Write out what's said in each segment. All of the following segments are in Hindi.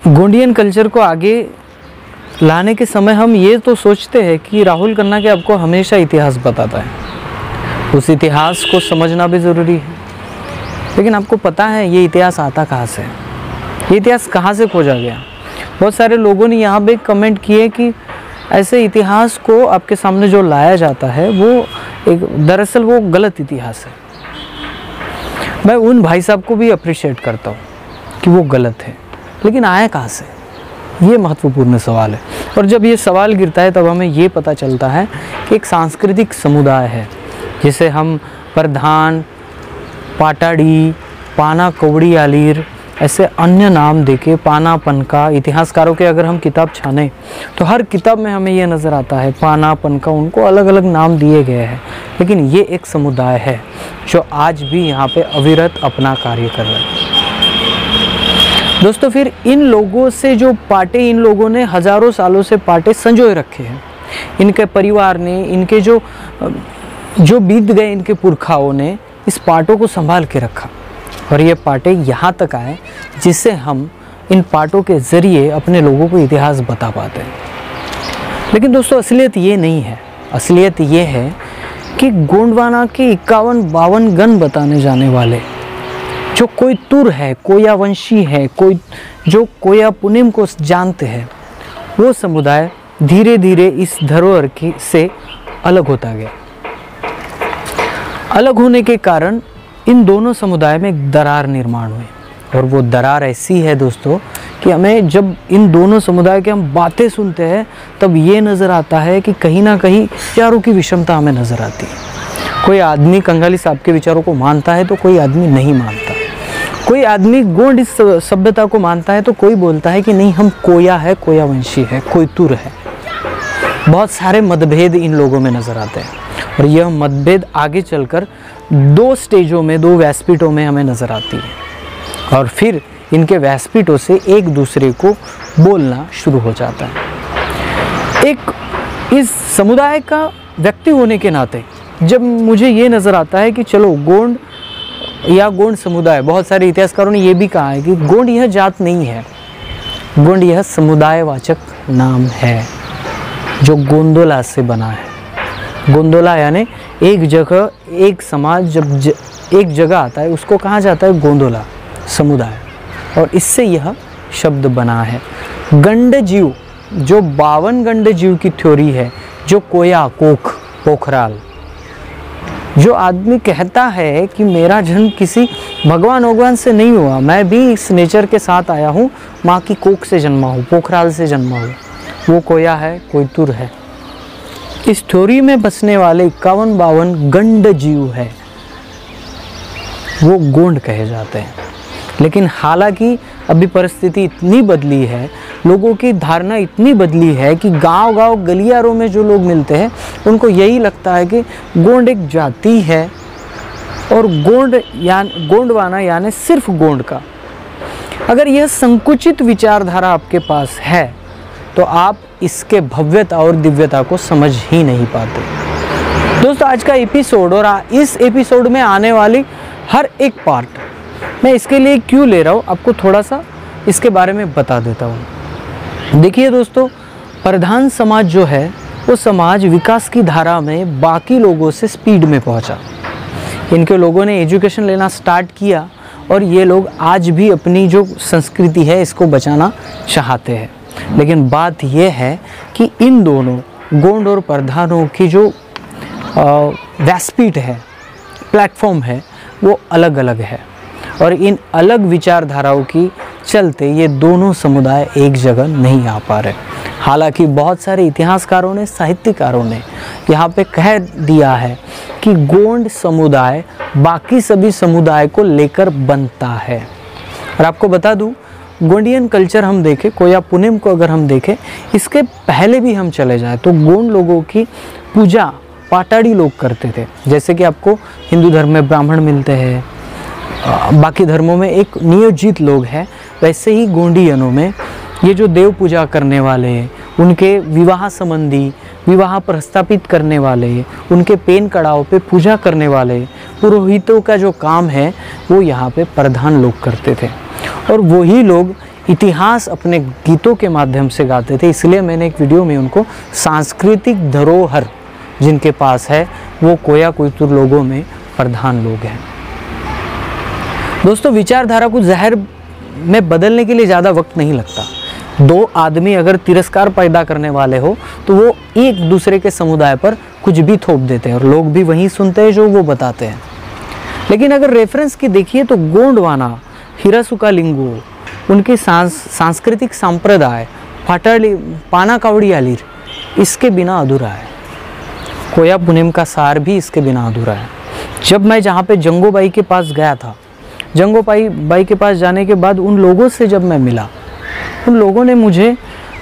गोंडियन कल्चर को आगे लाने के समय हम ये तो सोचते हैं कि राहुल कन्ना के आपको हमेशा इतिहास बताता है, उस इतिहास को समझना भी ज़रूरी है। लेकिन आपको पता है ये इतिहास आता कहाँ से, ये इतिहास कहाँ से खोजा गया? बहुत सारे लोगों ने यहाँ पे कमेंट किए कि ऐसे इतिहास को आपके सामने जो लाया जाता है वो दरअसल वो गलत इतिहास है। मैं उन भाई साहब को भी अप्रिशिएट करता हूँ कि वो गलत है, लेकिन आया कहाँ से, ये महत्वपूर्ण सवाल है। और जब ये सवाल गिरता है तब हमें ये पता चलता है कि एक सांस्कृतिक समुदाय है जिसे हम प्रधान, पाटाड़ी, पाना कौड़ी आलीर ऐसे अन्य नाम देके पाना पनका, इतिहासकारों के अगर हम किताब छाने तो हर किताब में हमें ये नज़र आता है पाना पनका, उनको अलग अलग नाम दिए गए हैं। लेकिन ये एक समुदाय है जो आज भी यहाँ पे अविरत अपना कार्य कर रहा है। दोस्तों, फिर इन लोगों से जो पाटे, इन लोगों ने हज़ारों सालों से पाटे संजोए रखे हैं। इनके परिवार ने, इनके जो बीत गए इनके पुरखाओं ने इस पाटों को संभाल के रखा और ये पाटे यहाँ तक आए जिससे हम इन पाटों के ज़रिए अपने लोगों को इतिहास बता पाते हैं। लेकिन दोस्तों, असलियत ये नहीं है। असलियत ये है कि गोंडवाना के 51-52 गण बताने जाने वाले जो कोई तुर है, कोया वंशी है, कोई जो कोया पुनिम को जानते हैं, वो समुदाय धीरे धीरे इस धरोहर से अलग होता गया। अलग होने के कारण इन दोनों समुदाय में एक दरार निर्माण हुई और वो दरार ऐसी है दोस्तों कि हमें जब इन दोनों समुदाय की हम बातें सुनते हैं तब ये नज़र आता है कि कहीं ना कहीं विचारों की विषमता हमें नज़र आती है। कोई आदमी कंगाली साहब के विचारों को मानता है तो कोई आदमी नहीं मानता। कोई आदमी गोंड इस सभ्यता को मानता है तो कोई बोलता है कि नहीं, हम कोया है, कोया वंशी है, कोई तुर है। बहुत सारे मतभेद इन लोगों में नज़र आते हैं और यह मतभेद आगे चलकर 2 स्टेजों में, 2 व्यासपीठों में हमें नज़र आती है और फिर इनके व्यासपीठों से एक दूसरे को बोलना शुरू हो जाता है। एक इस समुदाय का व्यक्ति होने के नाते जब मुझे ये नज़र आता है कि चलो गोंड या गोंड समुदाय, बहुत सारे इतिहासकारों ने यह भी कहा है कि गोंड यह जात नहीं है, गोंड यह समुदायवाचक नाम है जो गोंदोला से बना है। गोंदोला यानी एक जगह, एक समाज जब एक जगह आता है उसको कहा जाता है गोंदोला समुदाय, और इससे यह शब्द बना है। गंडजीव, जो 52 गंडजीव की थ्योरी है, जो कोया, कोख, पोखराल, जो आदमी कहता है कि मेरा जन्म किसी भगवान से नहीं हुआ, मैं भी इस नेचर के साथ आया हूँ, माँ की कोख से जन्मा हूँ, पोखराल से जन्मा हूँ, वो कोया है, कोई तुर है। इस थ्योरी में बसने वाले 51-52 गंड जीव है, वो गोंड कहे जाते हैं। लेकिन हालांकि अभी परिस्थिति इतनी बदली है, लोगों की धारणा इतनी बदली है कि गांव-गांव गलियारों में जो लोग मिलते हैं उनको यही लगता है कि गोंड एक जाति है और गोंडवाना यानी सिर्फ गोंड का। अगर यह संकुचित विचारधारा आपके पास है तो आप इसके भव्यता और दिव्यता को समझ ही नहीं पाते। दोस्तों, आज का एपिसोड और इस एपिसोड में आने वाली हर एक पार्ट मैं इसके लिए क्यों ले रहा हूँ, आपको थोड़ा सा इसके बारे में बता देता हूँ। देखिए दोस्तों, प्रधान समाज जो है वो समाज विकास की धारा में बाकी लोगों से स्पीड में पहुँचा। इनके लोगों ने एजुकेशन लेना स्टार्ट किया और ये लोग आज भी अपनी जो संस्कृति है इसको बचाना चाहते हैं। लेकिन बात यह है कि इन दोनों गोंड और प्रधानों की जो व्यासपीठ है, प्लेटफॉर्म है, वो अलग अलग है और इन अलग विचारधाराओं की चलते ये दोनों समुदाय एक जगह नहीं आ पा रहे। हालांकि बहुत सारे इतिहासकारों ने, साहित्यकारों ने यहाँ पे कह दिया है कि गोंड समुदाय बाकी सभी समुदाय को लेकर बनता है। और आपको बता दूँ, गोंडियन कल्चर हम देखें, कोया पुनिम को अगर हम देखें, इसके पहले भी हम चले जाएं तो गोंड लोगों की पूजा पाटाड़ी लोग करते थे। जैसे कि आपको हिंदू धर्म में ब्राह्मण मिलते हैं, बाकी धर्मों में एक नियोजित लोग हैं, वैसे ही गोंडियनों में ये जो देव पूजा करने वाले, उनके विवाह संबंधी, विवाह प्रस्थापित करने वाले, उनके पेन कड़ाव पे पूजा करने वाले पुरोहितों का जो काम है वो यहाँ पे प्रधान लोग करते थे। और वही लोग इतिहास अपने गीतों के माध्यम से गाते थे, इसलिए मैंने एक वीडियो में उनको सांस्कृतिक धरोहर जिनके पास है वो कोया कोयतुर लोगों में प्रधान लोग हैं। दोस्तों, विचारधारा को जहर में बदलने के लिए ज़्यादा वक्त नहीं लगता। दो आदमी अगर तिरस्कार पैदा करने वाले हो तो वो एक दूसरे के समुदाय पर कुछ भी थोप देते हैं और लोग भी वही सुनते हैं जो वो बताते हैं। लेकिन अगर रेफरेंस की देखिए तो गोंडवाना, हिरासुका लिंगो, उनके सांस्कृतिक संप्रदाय, पाना कावड़ी आलिर, इसके बिना अधूरा है। कोया पुनेम का सार भी इसके बिना अधूरा है। जब मैं जहाँ पे जंगो बाई के पास गया था, जंगो बाई के पास जाने के बाद उन लोगों से जब मैं मिला, उन लोगों ने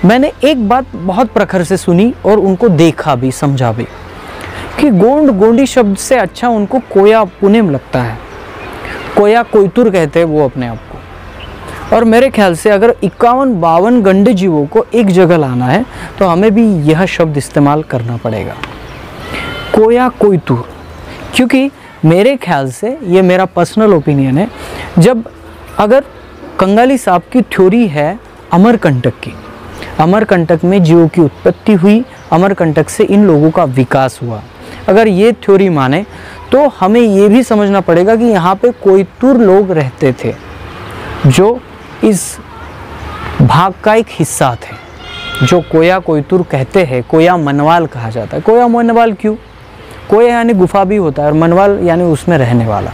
मैंने एक बात बहुत प्रखर से सुनी और उनको देखा भी, समझा भी कि गोंडी शब्द से अच्छा उनको कोया पुनेम लगता है। कोया कोयतुर कहते हैं वो अपने आप को। और मेरे ख्याल से अगर 51-52 गंडे जीवों को एक जगह लाना है तो हमें भी यह शब्द इस्तेमाल करना पड़ेगा, कोया कोयतुर। क्योंकि मेरे ख्याल से, ये मेरा पर्सनल ओपिनियन है, जब अगर कंगाली साहब की थ्योरी है अमरकंटक की, अमरकंटक में जीवों की उत्पत्ति हुई, अमरकंटक से इन लोगों का विकास हुआ, अगर ये थ्योरी माने तो हमें ये भी समझना पड़ेगा कि यहाँ पे कोयतुर लोग रहते थे जो इस भाग का एक हिस्सा थे, जो कोया कोयतुर कहते हैं। कोया मनवाल कहा जाता है। कोया मनवाल क्यों? कोया यानी गुफा भी होता है और मनवाल यानी उसमें रहने वाला,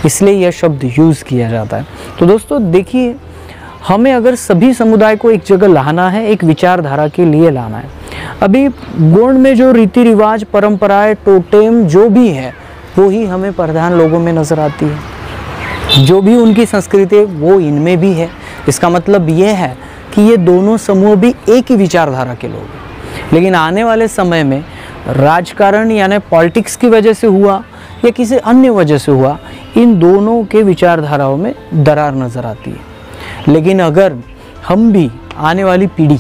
इसलिए यह शब्द यूज़ किया जाता है। तो दोस्तों देखिए, हमें अगर सभी समुदाय को एक जगह लाना है, एक विचारधारा के लिए लाना है, अभी गोंड में जो रीति रिवाज, परंपराएं, टोटेम जो भी है वो ही हमें प्रधान लोगों में नज़र आती है। जो भी उनकी संस्कृति वो इनमें भी है। इसका मतलब ये है कि ये दोनों समूह भी एक ही विचारधारा के लोग हैं। लेकिन आने वाले समय में राजकारण यानी पॉलिटिक्स की वजह से हुआ या किसी अन्य वजह से हुआ, इन दोनों के विचारधाराओं में दरार नज़र आती है। लेकिन अगर हम भी आने वाली पीढ़ी,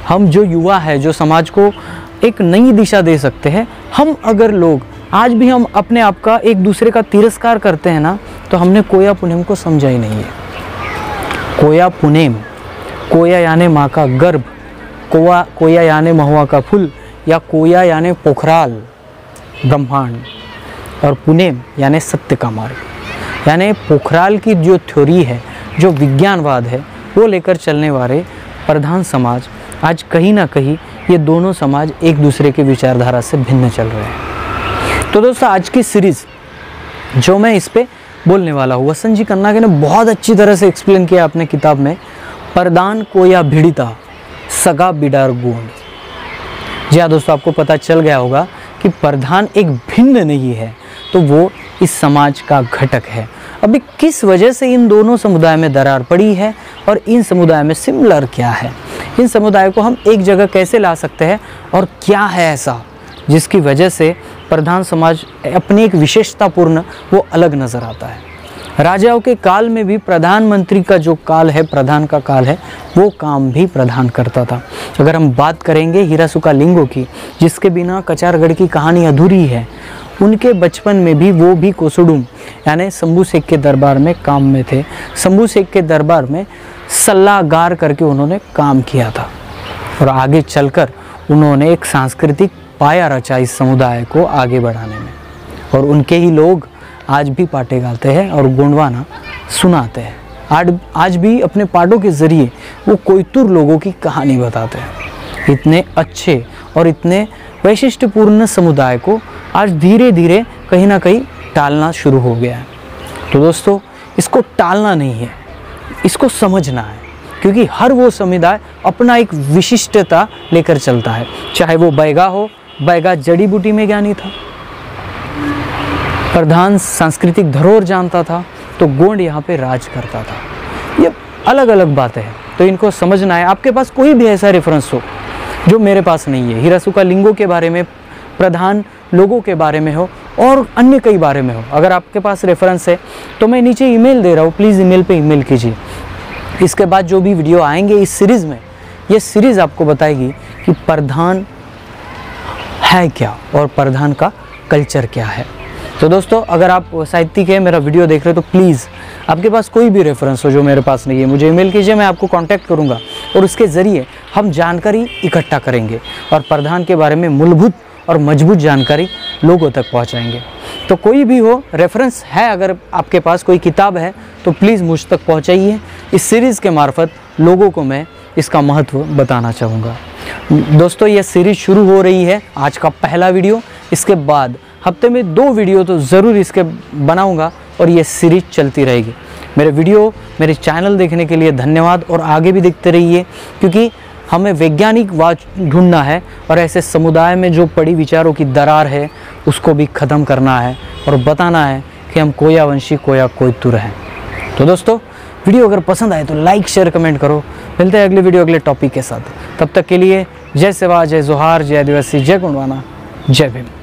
हम जो युवा है, जो समाज को एक नई दिशा दे सकते हैं, हम अगर लोग आज भी हम अपने आप का एक दूसरे का तिरस्कार करते हैं ना, तो हमने कोया पुनेम को समझा ही नहीं है। कोया पुनेम, कोया यानी माँ का गर्भ, कोया यानी महुआ का फूल, या कोया यानी पोखराल ब्रह्मांड, और पुनेम यानी सत्य का मार्ग। यानी पोखराल की जो थ्योरी है, जो विज्ञानवाद है, वो लेकर चलने वाले प्रधान समाज आज कहीं ना कहीं ये दोनों समाज एक दूसरे के विचारधारा से भिन्न चल रहे हैं। तो दोस्तों, आज की सीरीज़ जो मैं इस पे बोलने वाला हूँ, वसंत जी कन्नागे ने बहुत अच्छी तरह से एक्सप्लेन किया अपने किताब में, प्रधान कोया भिड़िता सगा बिडार गोंड। जी हाँ दोस्तों, आपको पता चल गया होगा कि प्रधान एक भिन्न नहीं है, तो वो इस समाज का घटक है। अभी किस वजह से इन दोनों समुदाय में दरार पड़ी है और इन समुदाय में सिमिलर क्या है, इन समुदाय को हम एक जगह कैसे ला सकते हैं, और क्या है ऐसा जिसकी वजह से प्रधान समाज अपनी एक विशेषतापूर्ण वो अलग नज़र आता है। राजाओं के काल में भी प्रधानमंत्री का जो काल है, प्रधान का काल है, वो काम भी प्रधान करता था। अगर हम बात करेंगे हिरासुका लिंगो की, जिसके बिना कचारगढ़ की कहानी अधूरी है, उनके बचपन में भी वो भी कोसुडुम यानी शंभू शेख के दरबार में काम में थे। शंभू शेख के दरबार में सलाहकार करके उन्होंने काम किया था और आगे चलकर उन्होंने एक सांस्कृतिक पाया रचा इस समुदाय को आगे बढ़ाने में, और उनके ही लोग आज भी पाटे गाते हैं और गोंडवाना सुनाते हैं। आज भी अपने पाटों के ज़रिए वो कोयतुर लोगों की कहानी बताते हैं। इतने अच्छे और इतने वैशिष्ट्यपूर्ण समुदाय को आज धीरे धीरे कहीं ना कहीं टालना शुरू हो गया है। तो दोस्तों, इसको टालना नहीं है, इसको समझना है, क्योंकि हर वो समुदाय अपना एक विशिष्टता लेकर चलता है। चाहे वो बैगा हो, बैगा जड़ी बूटी में ज्ञानी था, प्रधान सांस्कृतिक धरोहर जानता था, तो गोंड यहाँ पे राज करता था। ये अलग अलग बातें हैं, तो इनको समझना है। आपके पास कोई भी ऐसा रेफरेंस हो जो मेरे पास नहीं है, हिरासुका लिंगो के बारे में, प्रधान लोगों के बारे में हो और अन्य कई बारे में हो, अगर आपके पास रेफरेंस है तो मैं नीचे ईमेल दे रहा हूँ, प्लीज़ ईमेल पे ईमेल कीजिए। इसके बाद जो भी वीडियो आएंगे इस सीरीज़ में, ये सीरीज़ आपको बताएगी कि प्रधान है क्या और प्रधान का कल्चर क्या है। तो दोस्तों, अगर आप साहित्यिक है, मेरा वीडियो देख रहे हो, तो प्लीज़ आपके पास कोई भी रेफरेंस हो जो मेरे पास नहीं है, मुझे ईमेल कीजिए, मैं आपको कांटेक्ट करूंगा और उसके ज़रिए हम जानकारी इकट्ठा करेंगे और प्रधान के बारे में मूलभूत और मजबूत जानकारी लोगों तक पहुंचाएंगे। तो कोई भी हो, रेफरेंस है, अगर आपके पास कोई किताब है तो प्लीज़ मुझ तक पहुंचाइए। इस सीरीज़ के मार्फत लोगों को मैं इसका महत्व बताना चाहूँगा। दोस्तों, ये सीरीज़ शुरू हो रही है, आज का पहला वीडियो, इसके बाद हफ्ते में 2 वीडियो तो ज़रूर इसके बनाऊंगा और ये सीरीज चलती रहेगी। मेरे वीडियो, मेरे चैनल देखने के लिए धन्यवाद और आगे भी देखते रहिए, क्योंकि हमें वैज्ञानिक वाच ढूंढना है और ऐसे समुदाय में जो पड़ी विचारों की दरार है उसको भी ख़त्म करना है और बताना है कि हम कोया वंशी कोया कोयतुर हैं। तो दोस्तों, वीडियो अगर पसंद आए तो लाइक शेयर कमेंट करो। मिलते हैं अगले वीडियो अगले टॉपिक के साथ। तब तक के लिए जय सेवा, जय जोहार, जय आदिवासी, जय गोंडवाना, जय भीम।